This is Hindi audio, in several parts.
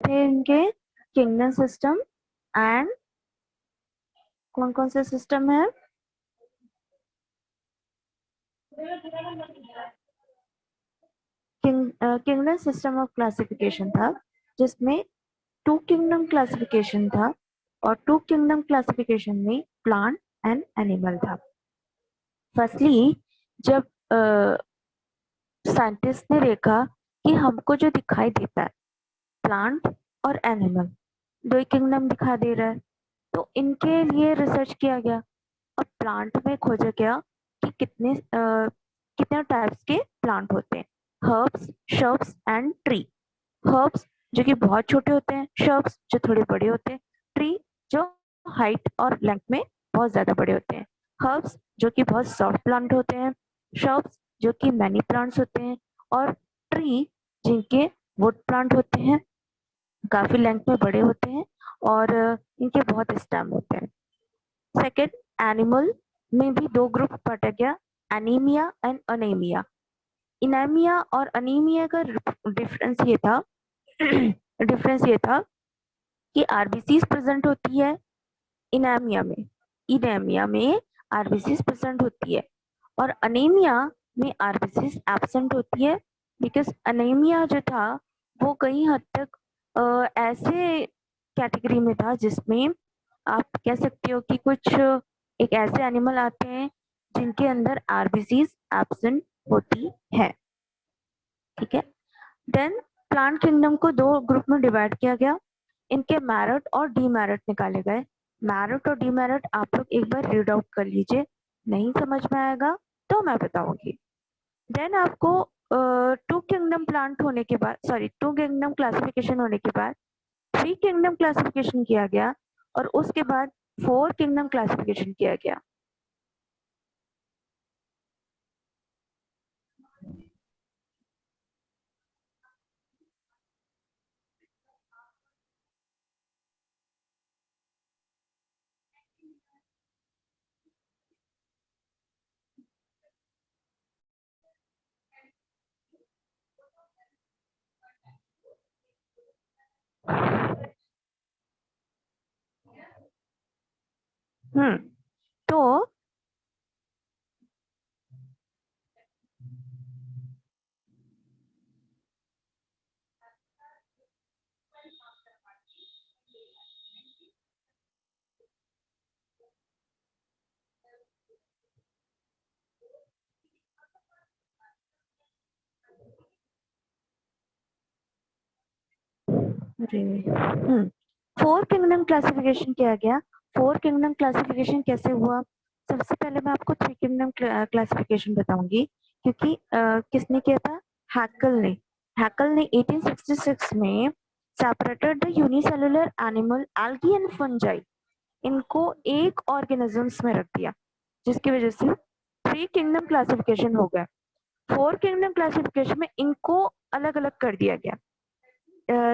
थे इनके किंगडम सिस्टम एंड कौन कौन से सिस्टम है? किंगडम सिस्टम ऑफ क्लासिफिकेशन था जिसमें टू किंगडम क्लासिफिकेशन था और टू किंगडम क्लासिफिकेशन में प्लांट एंड एनिमल था। फर्स्टली जब साइंटिस्ट ने देखा कि हमको जो दिखाई देता है प्लांट और एनिमल दो ही किंगडम दिखा दे रहा है, तो इनके लिए रिसर्च किया गया और प्लांट में खोजा गया कि कितने टाइप्स के प्लांट होते हैं, herbs, shrubs and tree. Herbs जो कि बहुत छोटे होते हैं, शर्ब्स जो थोड़े बड़े होते हैं, ट्री जो हाइट और लेंथ में बहुत ज्यादा बड़े होते हैं, हर्ब्स जो कि बहुत सॉफ्ट प्लांट होते हैं, शर्ब्स जो कि मैनी प्लांट्स होते हैं और ट्री जिनके वुड प्लांट होते हैं, काफी लेंथ में बड़े होते हैं और इनके बहुत स्टेम होते हैं। सेकेंड, एनिमल में भी दो ग्रुप बांटा गया, एनीमिया एंड अनेमिया। इनेमिया और अनीमिया का डिफरेंस ये था डिफरेंस ये था कि आरबीसी प्रेजेंट होती है इनेमिया में, इनेमिया में आरबीसी प्रेजेंट होती है और अनीमिया में आरबीसी एब्सेंट होती है। बिकॉज अनीमिया जो था वो कई हद तक ऐसे कैटेगरी में था जिसमें आप कह सकते हो कि कुछ एक ऐसे एनिमल आते हैं जिनके अंदर आरबीसी एब्सेंट होती है। ठीक है, देन प्लांट किंगडम को दो ग्रुप में डिवाइड किया गया, इनके मेरिट और डीमेरिट निकाले गए। मेरिट और डीमेरिट आप लोग एक बार रीड आउट कर लीजिए, नहीं समझ में आएगा तो मैं बताऊंगी। देन आपको टू किंगडम प्लांट होने के बाद, सॉरी, टू किंगडम क्लासिफिकेशन होने के बाद थ्री किंगडम क्लासिफिकेशन किया गया और उसके बाद फोर किंगडम क्लासिफिकेशन किया गया। तो फोर किंगडम क्लासिफिकेशन किया गया। फोर किंगडम क्लासिफिकेशन कैसे हुआ? सबसे पहले मैं आपको थ्री किंगडम क्लासिफिकेशन बताऊंगी क्योंकि किसने किया था? हैकल ने। हैकल ने 1866 में separated the unicellular animal algae and fungi, इनको एक ऑर्गेनिजम्स में रख दिया जिसकी वजह से थ्री किंगडम क्लासिफिकेशन हो गया। फोर किंगडम क्लासिफिकेशन में इनको अलग अलग कर दिया गया,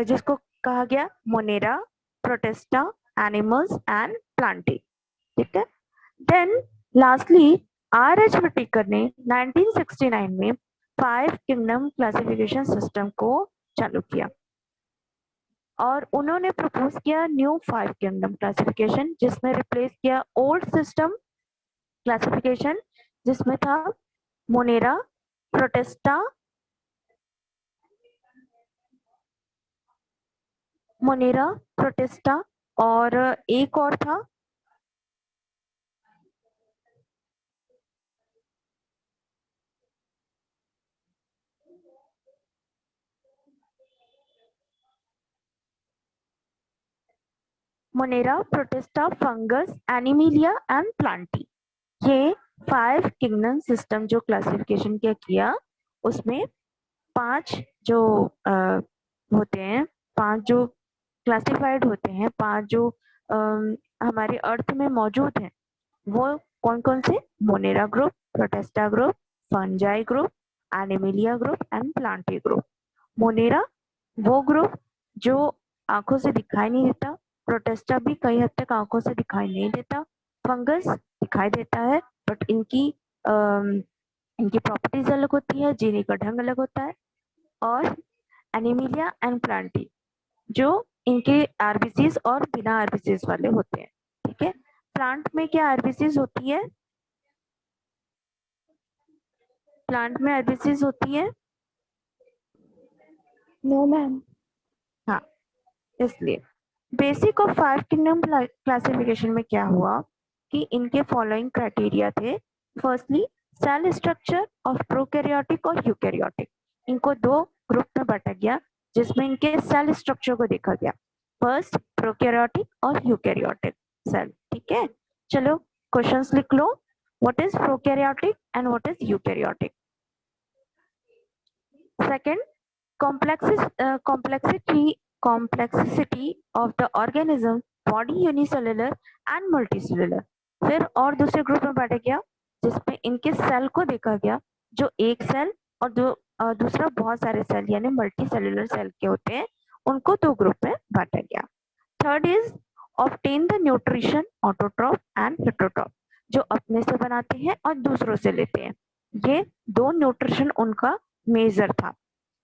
जिसको कहा गया Monera, Protista, animals and Plantae. ठीक है, then lastly R H Whittaker ने 1969 में फाइव किंगडम क्लासिफिकेशन सिस्टम को चालू किया और उन्होंने प्रपोज किया न्यू फाइव किंगडम क्लासिफिकेशन जिसमें रिप्लेस किया ओल्ड सिस्टम क्लासिफिकेशन जिसमें था मोनेरा, प्रोटेस्टा, मोनेरा, प्रोटेस्टा और एक और था Monera, Protista, fungus, Animalia and Plantae. ये फाइव किंगडम सिस्टम जो क्लासिफिकेशन किया उसमें पांच जो होते हैं, पांच जो क्लासिफाइड होते हैं, पांच जो हमारे अर्थ में मौजूद हैं, वो कौन कौन से? Monera group, Protista group, fungi group, Animalia group and Plantae group. Monera वो ग्रुप जो आंखों से दिखाई नहीं देता, प्रोटेस्टा भी कई हद तक आंखों से दिखाई नहीं देता, फंगस दिखाई देता है बट इनकी प्रॉपर्टीज अलग होती है, जीने का ढंग अलग होता है, और एनिमिलिया एंड प्लांटी जो इनके आरबीसीज और बिना आरबीसीज वाले होते हैं। ठीक है, प्लांट में क्या आरबीसीज होती है? प्लांट में आरबीसीज होती है? No ma'am. हाँ, इसलिए basic of five kingdom classification में क्या हुआ कि इनके फॉलोइंग क्राइटेरिया थे। Firstly, cell structure of prokaryotic और यूकैरियोटिक। इनको दो ग्रुप में बांटा गया जिसमें इनके सेल स्ट्रक्चर को देखा गया। फर्स्ट प्रोकैरियोटिक और यूकैरियोटिक सेल। ठीक है, चलो क्वेश्चंस लिख लो। What is prokaryotic and what is eukaryotic? Second, complexity of the organism, body unicellular and multicellular। फिर और दूसरे ग्रुप में बांटा गया जिसमें इनके सेल को देखा गया, जो एक सेल और दूसरा बहुत सारे सेल यानी मल्टी सेलुलर सेल के होते हैं, उनको दो ग्रुप में बांटा गया। Third is obtain the nutrition autotroph and heterotroph, जो अपने से बनाते हैं और दूसरों से लेते हैं। ये दो न्यूट्रिशन उनका मेजर था।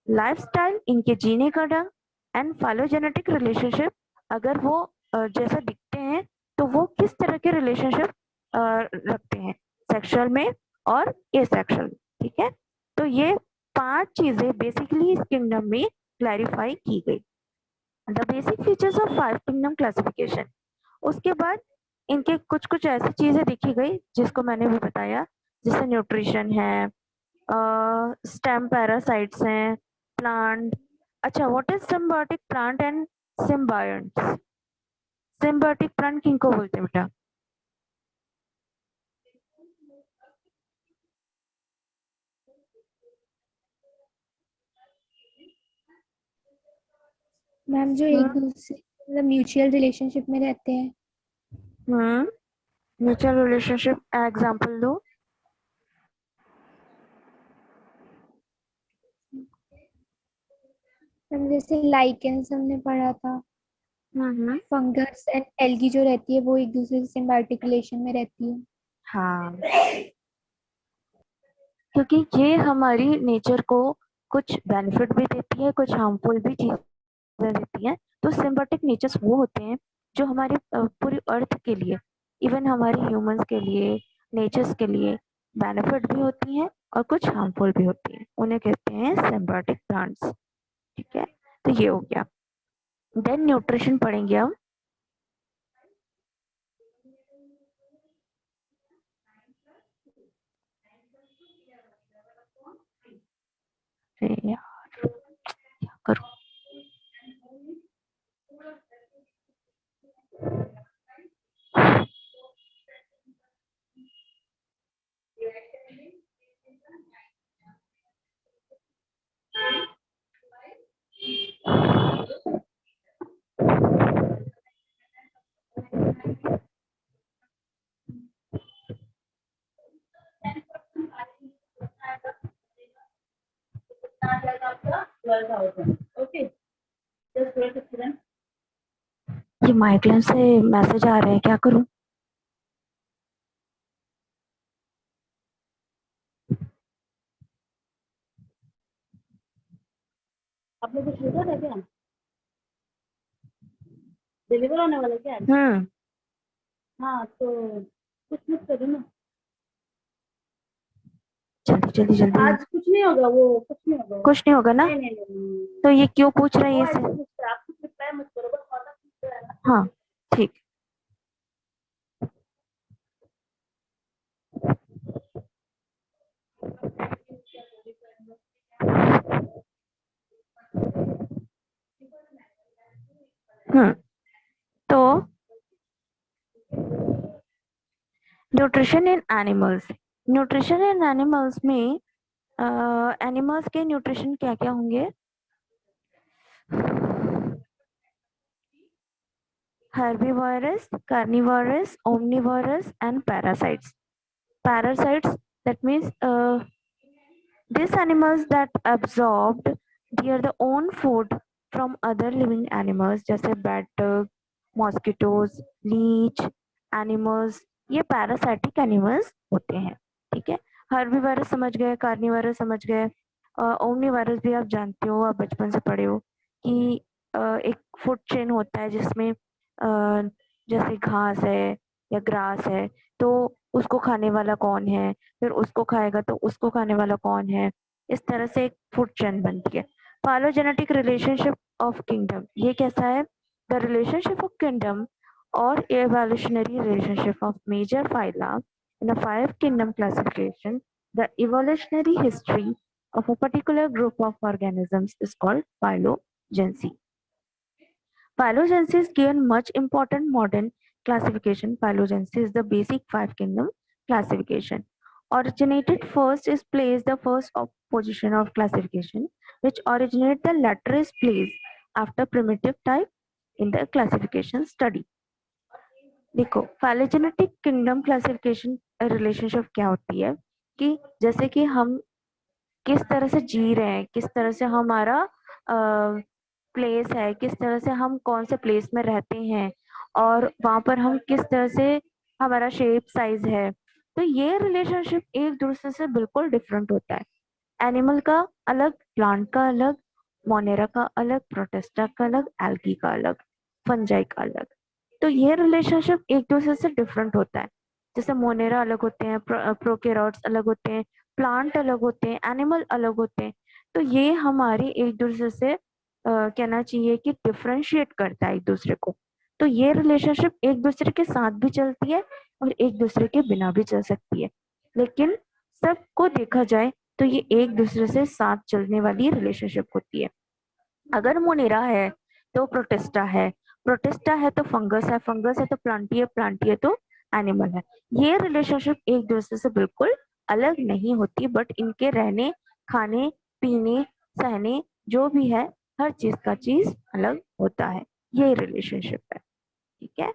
लाइफस्टाइल, इनके जीने का ढंग एंड फाइलोजेनेटिक रिलेशनशिप, अगर वो जैसा दिखते हैं तो वो किस तरह के रिलेशनशिप रखते हैं सेक्सुअल में और एसेक्सुअल। ठीक है, तो ये पांच चीजें बेसिकली इस किंगडम में क्लैरिफाई की गई। The basic features of five kingdom classification. उसके बाद इनके कुछ कुछ ऐसी चीजें देखी गई जिसको मैंने भी बताया, जैसे न्यूट्रिशन है, स्टेम पैरासाइट्स हैं, प्लांट। अच्छा, what is symbiotic plant and symbionts? Symbiotic plant किनको बोलते हैं बेटा? मैम जो एक दूसरे मतलब म्यूचुअल रिलेशनशिप में रहते हैं। म्यूचुअल रिलेशनशिप एग्जांपल दो। मैम जैसे लाइकेंस हमने पढ़ा था, हम्म, फंगस एंड एल्गी जो रहती है वो एक दूसरे से सिम्बायोटिक रिलेशन में रहती है। हाँ, क्योंकि ये हमारी नेचर को कुछ बेनिफिट भी देती है, कुछ हार्मफुल भी चीजें देती हैं। तो सिम्बायोटिक नेचर्स वो होते हैं जो हमारे पूरी अर्थ के लिए, इवन हमारे ह्यूमंस के लिए, नेचर्स के लिए बेनिफिट भी होती हैं और कुछ हार्मफुल भी होती हैं, उन्हें कहते हैं सिम्बायोटिक प्लांट्स। ठीक है, तो ये हो गया। देन न्यूट्रिशन पढ़ेंगे हम। अरे यार, क्या करूं? ये माइग्रेन से मैसेज आ रहे हैं, क्या करूं? आपने कुछ लिखा था क्या? डिलीवर होने वाला क्या? हाँ तो कुछ मत करो ना, जल्दी जल्दी जल्दी। आज कुछ नहीं होगा, वो कुछ नहीं होगा, कुछ नहीं होगा ना? नहीं नहीं नहीं, तो ये क्यों पूछ रहे हैं वो इसे? ऐसे पूछता है, आप कुछ रिप्लाई मत करो, बस वादा पूछ रहा है ना। हाँ, ठीक। तो nutrition in animals. Nutrition in animals में एनिमल्स के न्यूट्रिशन क्या क्या होंगे? herbivores, carnivores, omnivores, and parasites. Parasites, that means these animals that absorbed their own food from other living animals, जैसे bat, mosquitoes, leech, animals, ये parasitic animals होते हैं। ठीक है, हर्बीवरस समझ गए, कार्निवरस समझ गए, ओमनीवरस भी आप जानते हो, आप बचपन से पढ़े हो कि एक फूड चेन होता है जिसमें जैसे घास है या ग्रास है, तो उसको खाने वाला कौन है, फिर उसको खाएगा तो उसको खाने वाला कौन है, इस तरह से एक फूड चेन बनती है। फाइलोजेनेटिक रिलेशनशिप ऑफ किंगडम, ये कैसा है? द रिलेशनशिप ऑफ किंगडम और evolutionary relationship of major phyla in a five kingdom classification. The evolutionary history of a particular group of organisms is called phylogenesis. Phylogenesis is given much important modern classification. Phylogenesis is the basic five kingdom classification. Originated first is placed the first position of classification, which originate the latter is placed after primitive type in the classification study. देखो फाइलोजेनेटिक किंगडम क्लासिफिकेशन रिलेशनशिप क्या होती है कि जैसे कि हम किस तरह से जी रहे हैं, किस तरह से हमारा प्लेस है, किस तरह से हम कौन से प्लेस में रहते हैं और वहां पर हम किस तरह से हमारा शेप साइज है, तो ये रिलेशनशिप एक दूसरे से बिल्कुल डिफरेंट होता है। एनिमल का अलग, प्लांट का अलग, मोनेरा का अलग, प्रोटेस्टा का अलग, एल्गी का अलग, फंजाई का अलग। तो ये रिलेशनशिप एक दूसरे से डिफरेंट होता है। जैसे मोनेरा अलग होते हैं, प्रोकैरियोट्स अलग होते हैं, प्लांट अलग होते हैं, एनिमल अलग होते हैं। तो ये हमारे एक दूसरे से कहना चाहिए कि डिफ्रेंशिएट करता है एक दूसरे को। तो ये रिलेशनशिप एक दूसरे के साथ भी चलती है और एक दूसरे के बिना भी चल सकती है, लेकिन सबको देखा जाए तो ये एक दूसरे से साथ चलने वाली रिलेशनशिप होती है। अगर मोनेरा है तो प्रोटेस्टा है, प्रोटेस्टा है तो फंगस है, फंगस है तो प्लांटी है, प्लांटी है तो एनिमल है। ये रिलेशनशिप एक दूसरे से बिल्कुल अलग नहीं होती, बट इनके रहने, खाने, पीने, सहने जो भी है, हर चीज का चीज अलग होता है। ये रिलेशनशिप है। ठीक है,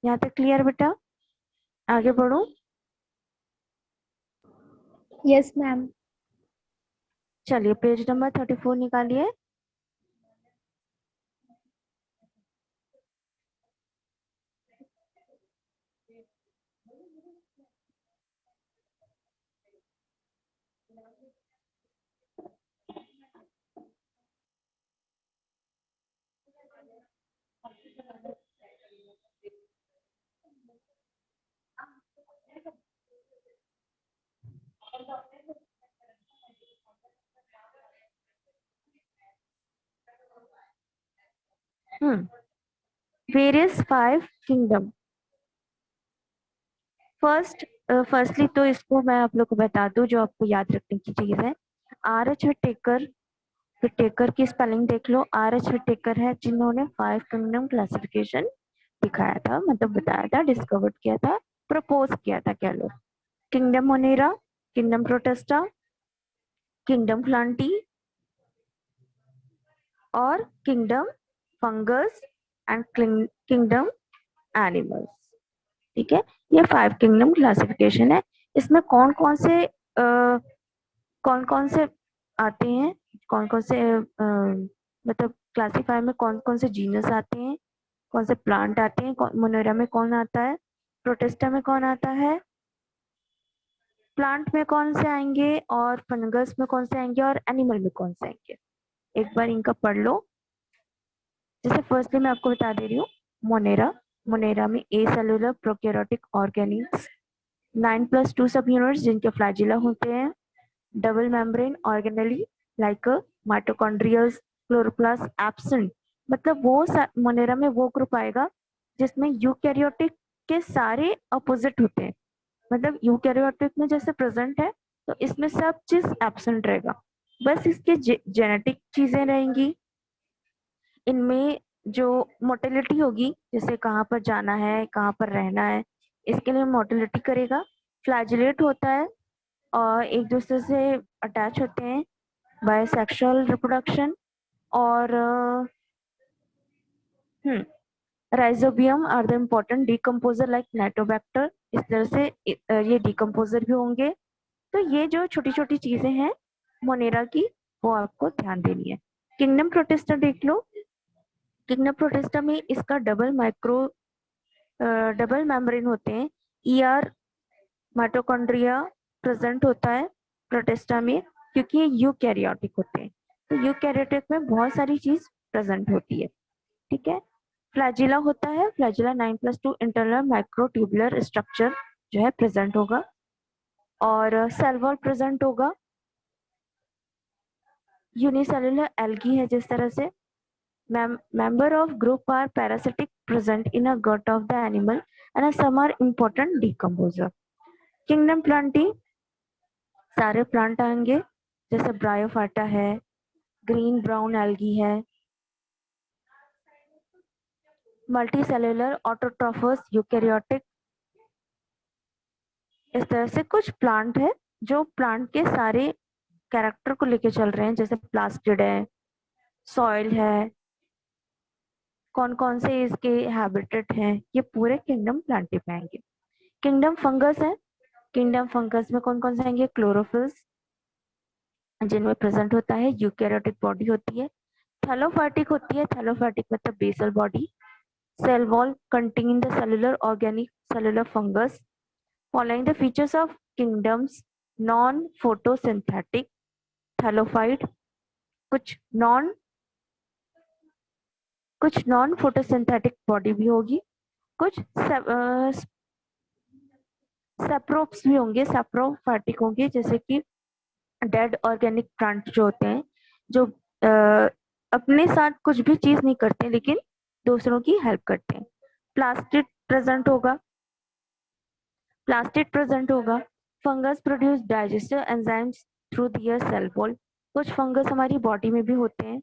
यहाँ तक क्लियर बेटा? आगे बढ़ो। Yes ma'am. चलिए पेज नंबर 34 निकालिए। Various 5 kingdom. फर्स्टली तो इसको मैं आप लोग को बता दूं, जो आपको याद रखने की चीज है, आर एच विटेकर, विटेकर की स्पेलिंग देख लो। आर एच विटेकर है जिन्होंने 5 किंगडम क्लासिफिकेशन दिखाया था, मतलब बताया था, डिस्कवर्ड किया था, प्रपोज किया था कह लो। Kingdom Monera, kingdom Protista, kingdom Plantae और kingdom fungus and kingdom animals. ठीक है, ये 5 किंगडम क्लासिफिकेशन है। इसमें कौन कौन से आते हैं, कौन कौन से मतलब क्लासिफाई में कौन कौन से जीनस आते हैं, कौन से प्लांट आते हैं, मोनेरा में कौन आता है, प्रोटेस्टा में कौन आता है, प्लांट में कौन से आएंगे, और फंगस में कौन से आएंगे, और एनिमल में कौन से आएंगे। एक बार इनका पढ़ लो। जैसे फर्स्टली मैं आपको बता दे रही हूँ, मोनेरा, मोनेरा में ए सेलुलर प्रोकैरियोटिक ऑर्गेनिल्स, 9+2 सब यूनिट्स जिनके फ्लैजिला होते हैं, double membrane organelle like mitochondrials, chloroplast absent. मतलब वो मोनेरा में वो ग्रुप आएगा जिसमें यूकैरियोटिक के सारे अपोजिट होते हैं। मतलब यूकैरियोटिक में जैसे प्रेजेंट है, तो इसमें सब चीज एब्सेंट रहेगा, बस इसके जेनेटिक चीजें रहेंगी। इनमें जो मोटिलिटी होगी, जैसे कहाँ पर जाना है, कहाँ पर रहना है, इसके लिए मोटिलिटी करेगा। फ्लैजिलेट होता है और एक दूसरे से अटैच होते हैं बाय सेक्सुअल रिप्रोडक्शन। और Rhizobium are the important decomposer like Nitrobacter. इस तरह से ये डिकम्पोजर भी होंगे। तो ये जो छोटी छोटी चीजें हैं मोनेरा की, वो आपको ध्यान देनी है। किंगडम प्रोटिस्टा देख लो। किंगडम प्रोटिस्टा में इसका डबल मेम्ब्रेन होते हैं, ईआर माइटोकॉन्ड्रिया प्रेजेंट होता है प्रोटिस्टा में, क्योंकि ये यूकैरियोटिक होते हैं। तो यूकैरियोटिक में बहुत सारी चीज प्रेजेंट होती है, ठीक है। फ्लैजिला होता है, फ्लैजिला 9+2 इंटरनल माइक्रोट्यूबुलर स्ट्रक्चर जो है प्रेजेंट होगा, और सेल वॉल प्रेजेंट होगा। यूनिसेलुलर एल्गी है जिस तरह से, member of group are parasitic present in a gut of the animal and some are important decomposer. Kingdom plantae सारे प्लांट आएंगे, जैसे ब्रायोफाटा है, ग्रीन ब्राउन एल्गी है, मल्टीसेलुलर ऑटोट्रोफस यूकैरियोटिक। इस तरह से कुछ प्लांट है जो प्लांट के सारे कैरेक्टर को लेके चल रहे हैं, जैसे प्लास्टिड है, सॉइल है, कौन कौन से इसके हैबिटेट हैं, ये पूरे किंगडम प्लांटी पे आएंगे। किंगडम फंगस है, किंगडम फंगस में कौन कौन से आएंगे, क्लोरोफिल्स जिनमें प्रेजेंट होता है, यूकैरियोटिक बॉडी होती है, थैलोफाइटिक होती है, थैलोफाइटिक मतलब basal body, cell wall contain the cellular organic cellular fungus. Following the features of kingdoms, non photosynthetic thallophyte, कुछ नॉन फोटोसिंथेटिक बॉडी भी होगी, कुछ सेप्रोप्स भी होंगे, सेप्रोफाइटिक होंगे, जैसे कि डेड ऑर्गेनिक प्लांट जो होते हैं, जो अपने साथ कुछ भी चीज नहीं करते लेकिन दूसरों की हेल्प करते हैं। प्लास्टिड प्रेजेंट होगा, प्लास्टिड प्रेजेंट होगा। Fungus produce digestive enzymes through their cell wall, कुछ फंगस हमारी बॉडी में भी होते हैं,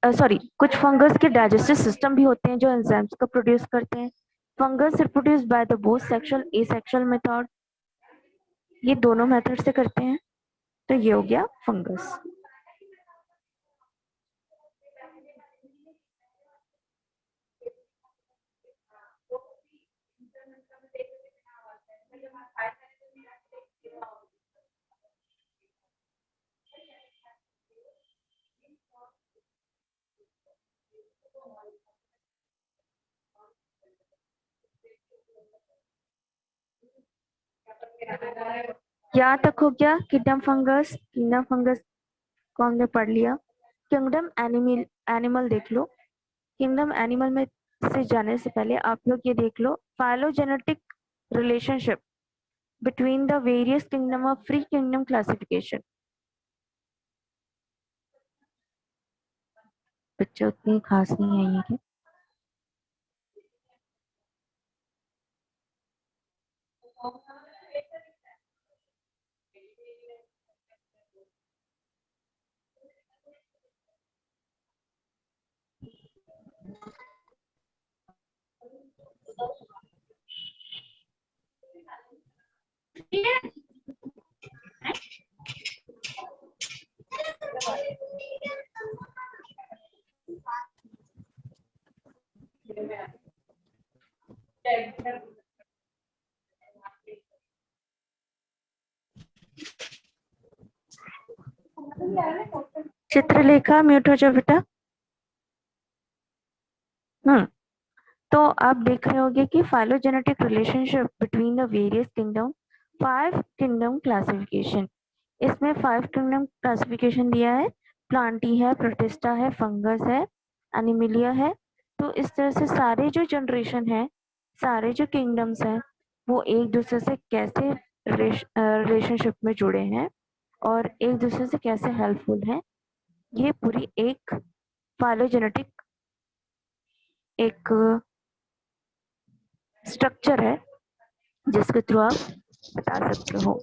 सॉरी कुछ फंगस के डाइजेस्टिव सिस्टम भी होते हैं जो एंजाइम्स को प्रोड्यूस करते हैं। Fungus reproduce by the both sexual asexual method, ये दोनों मेथड से करते हैं। तो ये हो गया फंगस। यहाँ तक हो गया किंगडम फंगस। किंगडम फंगस को हमने पढ़ लिया। किंगडम एनिमल देख लो। किंगडम एनिमल में से जाने से पहले आप लोग ये देख लो, phylogenetic relationship between the various kingdom of free kingdom classification. बच्चे उतनी खास नहीं है ये। चित्रलेखा म्यूट हो जाओ बेटा। तो आप देख रहे होंगे कि phylogenetic relationship between the various kingdom, 5 kingdom classification. इसमें 5 किंगडम क्लासिफिकेशन दिया है, प्लांटी है, प्रोटिस्टा है, फंगस है, एनिमिलिया है। तो इस तरह से सारे जो जनरेशन है, सारे जो किंगडम्स हैं, वो एक दूसरे से कैसे रिलेशनशिप में जुड़े हैं और एक दूसरे से कैसे हेल्पफुल हैं, ये पूरी एक फाइलोजेनेटिक एक स्ट्रक्चर है जिसके थ्रू आप बता सकते हो।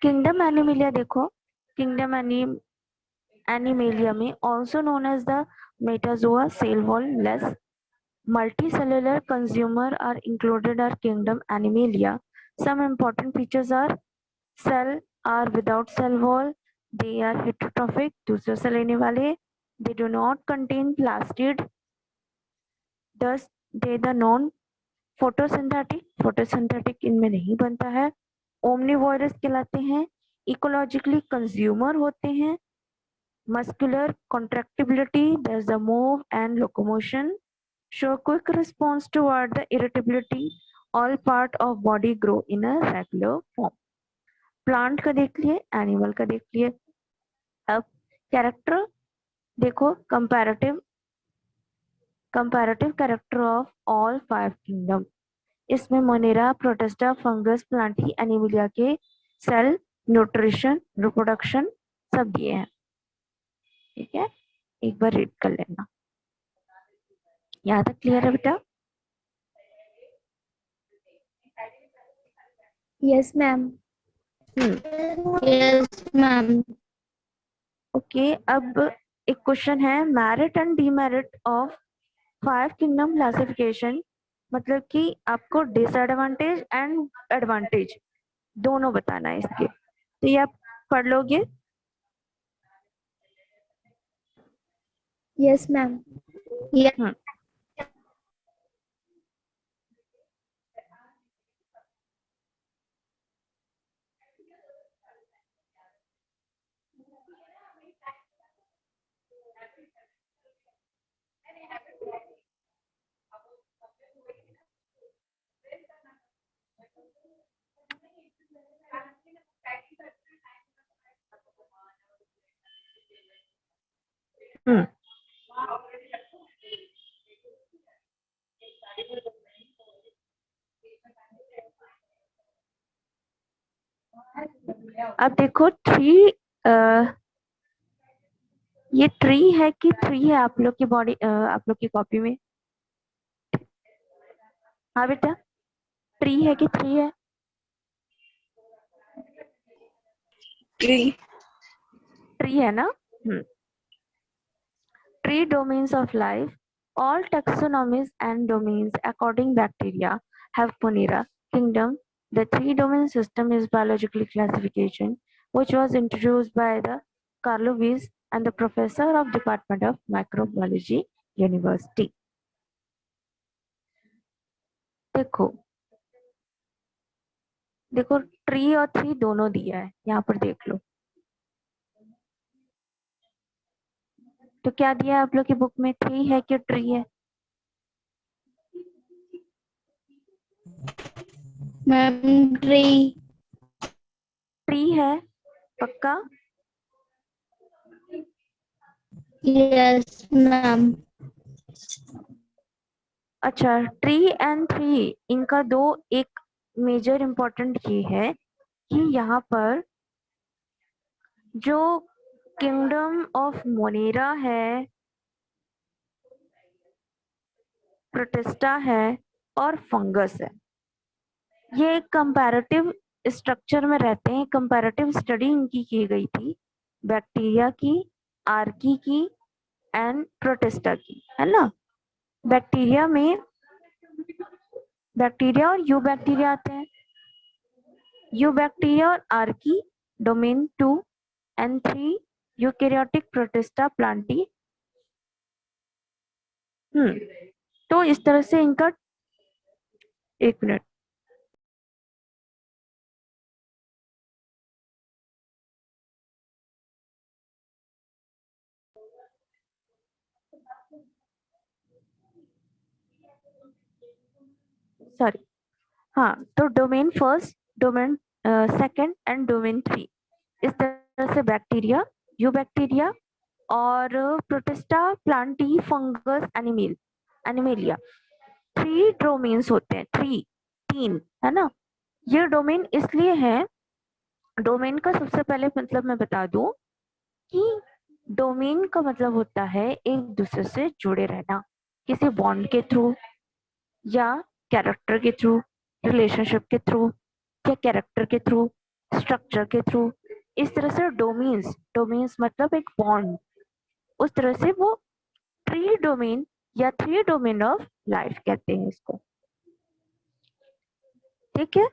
किंगडम एनिमेलिया देखो, किंगडम एनिमेलिया में also known as the Metazoa cell wall less multicellular consumer are included are kingdom animalia. Some important features are cell are without cell wall, they are heterotrophic, दूसरे से लेने वाले, they do not contain plastid, thus they the non photosynthetic, photosynthetic इनमें नहीं बनता है, omnivorous कहलाते हैं, ecologically consumer होते हैं, muscular contractibility, there's the move and locomotion, show quick response toward the irritability, all part of body grow in a regular form. Plant का देख लिए, एनिमल का देख लिए. अब कैरेक्टर देखो, comparative character of all 5 kingdom. इसमें Monera, Protista, fungus, Plantae, Animalia के सेल, न्यूट्रिशन, रिप्रोडक्शन सब दिए हैं. ठीक है, एक बार रीड कर लेना. यहाँ तक क्लियर है बेटा? Yes ma'am. Yes ma'am. Okay, अब एक क्वेश्चन है, merit and demerit of 5 kingdom classification, मतलब कि आपको डिसएडवांटेज एंड एडवांटेज दोनों बताना है इसके. तो ये आप पढ़ लोगे? Yes ma'am. अब देखो, ये ट्री है कि 3 है आप लोग की बॉडी, आप लोग की कॉपी में? हाँ बेटा, ट्री है कि 3 है? ट्री है ना. Tree domains of life. All taxonomies and domains according bacteria have Ponera kingdom. The 3 domain system is biological classification, which was introduced by the Carlo Weiss and the professor of Department of Microbiology, University. देखो देखो, ट्री और 3 दोनों दिया है, यहाँ पर देख लो. तो क्या दिया है आप लोग की बुक में, 3 है कि ट्री है? मैम ट्री है पक्का? Yes ma'am. अच्छा, ट्री एंड 3 इनका दो एक मेजर इम्पोर्टेंट ये है कि यहाँ पर जो किंगडम ऑफ मोनेरा है, प्रोटिस्टा है और फंगस है, ये कंपैरेटिव स्ट्रक्चर में रहते हैं. कंपैरेटिव स्टडी इनकी की गई थी बैक्टीरिया की, आर्की की एंड प्रोटिस्टा की, है ना. बैक्टीरिया में बैक्टीरिया और यू बैक्टीरिया आते हैं. यू बैक्टीरिया और Archie domain 2 and 3 eukaryotic protista Plantae. तो इस तरह से इनका, एक मिनट, सॉरी. हाँ, तो domain first, domain second and domain 3, इस तरह से बैक्टीरिया, यू बैक्टीरिया और protista Plantae fungus animalia 3 domains होते हैं. 3 है ना. ये डोमेन इसलिए है, डोमेन का सबसे पहले मतलब मैं बता दूं कि डोमेन का मतलब होता है एक दूसरे से जुड़े रहना, किसी बॉन्ड के थ्रू या कैरेक्टर के थ्रू, रिलेशनशिप के थ्रू. या कैरेक्टर के थ्रू, स्ट्रक्चर के थ्रू, इस तरह से डोमेन्स मतलब एक बॉन्ड, उस तरह से वो ट्री डोमेन या थ्री डोमेन ऑफ लाइफ कहते हैं इसको। ठीक है,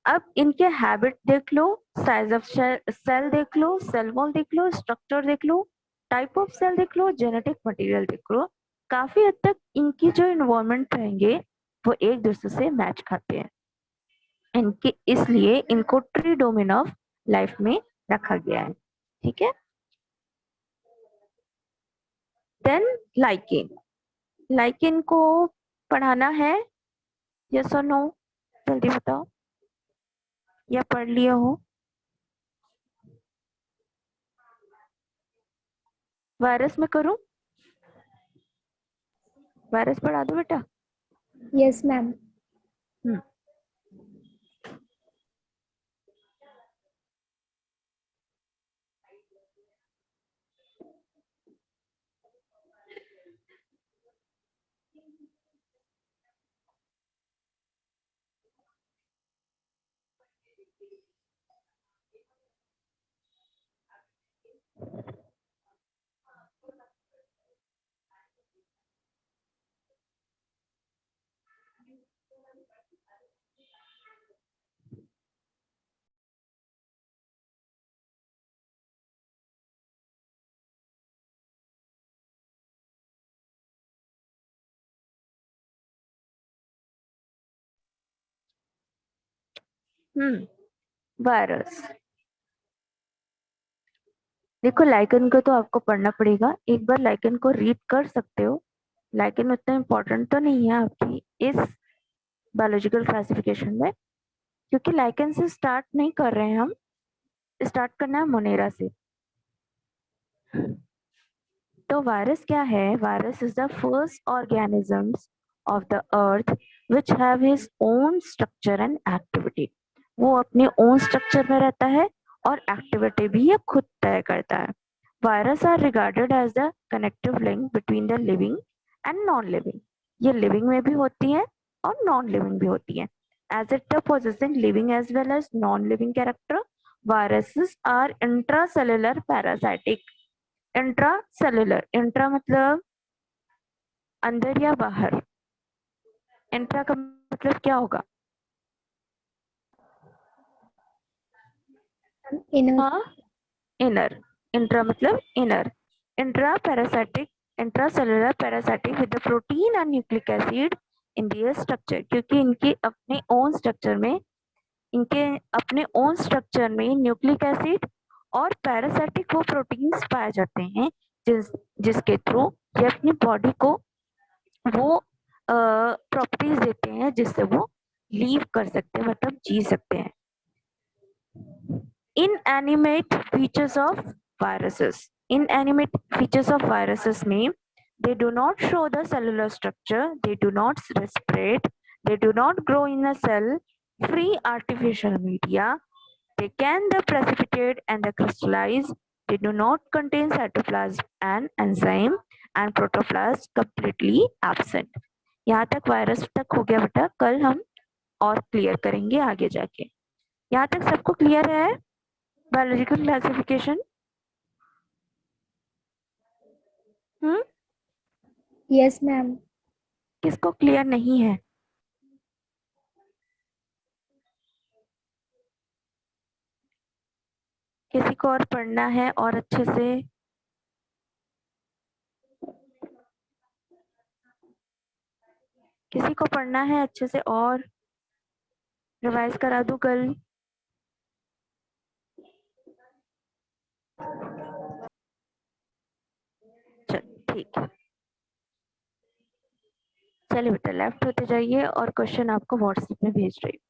अब इनके हैबिट देख लो, साइज ऑफ सेल देख लो, सेल वॉल देख लो, स्ट्रक्चर देख लो, टाइप ऑफ सेल देख लो, जेनेटिक मटेरियल देख लो, काफी हद तक इनकी जो इन्वायरमेंट रहेंगे वो एक दूसरे से मैच खाते हैं, इनके इसलिए इनको ट्री डोमेन ऑफ लाइफ में रखा गया है। ठीक है, देन लाइकेन को पढ़ाना है, यस और नो, जल्दी बताओ, या पढ़ लिया हो? वायरस में करूं? वायरस पढ़ा दो बेटा। Yes ma'am. हम्म, वायरस देखो, लाइकन को तो आपको पढ़ना पड़ेगा, एक बार लाइकन को रीड कर सकते हो। लाइकन उतना इम्पोर्टेंट तो नहीं है आपकी इस बायोलॉजिकल क्लासिफिकेशन में, क्योंकि लाइकन से स्टार्ट नहीं कर रहे हैं हम, स्टार्ट करना है मोनेरा से। तो वायरस क्या है? Virus is the first organisms of the earth which have his own structure and activity. वो अपने ओन स्ट्रक्चर में रहता है और एक्टिविटी भी ये खुद तय करता है। Virus are regarded as the connective link between the living and non living. ये लिविंग में भी होती है और नॉन लिविंग भी होती है। As it possessing living as well as non-living character, viruses are intracellular parasitic। Intra cellular, intra मतलब अंदर या बाहर, इंट्रा का मतलब क्या होगा? इनर। हाँ, इनर। इंट्रा मतलब inner. Intra parasitic, intra cellular parasitic with the protein and nucleic acid in their structure, क्योंकि इनके अपने ओन स्ट्रक्चर में, इनके अपने ओन स्ट्रक्चर में न्यूक्लिक एसिड और पैरासाइटिक वो प्रोटीन्स पाए जाते हैं जिसके थ्रू ये अपनी बॉडी को वो प्रॉपर्टीज देते हैं जिससे वो लीव कर सकते हैं, मतलब जी सकते हैं। Inanimate features of viruses, inanimate features of viruses में they do not show the cellular structure, they do not respirate, they do not grow in a cell free artificial media, they can the precipitate and the crystallize, they do not contain cytoplasm and enzyme, and protoplasm completely absent। यहाँ तक वायरस तक हो गया बेटा, कल हम और क्लियर करेंगे आगे जाके। यहाँ तक सबको क्लियर है बायोलॉजिकल क्लासिफिकेशन? हम्म, यस मैम। किसको क्लियर नहीं है? किसी को और पढ़ना है और अच्छे से? किसी को पढ़ना है अच्छे से और रिवाइज करा दूं कल? चल ठीक है, चलिए बेटा लेफ्ट होते जाइए और क्वेश्चन आपको व्हाट्सएप में भेज रही हूँ।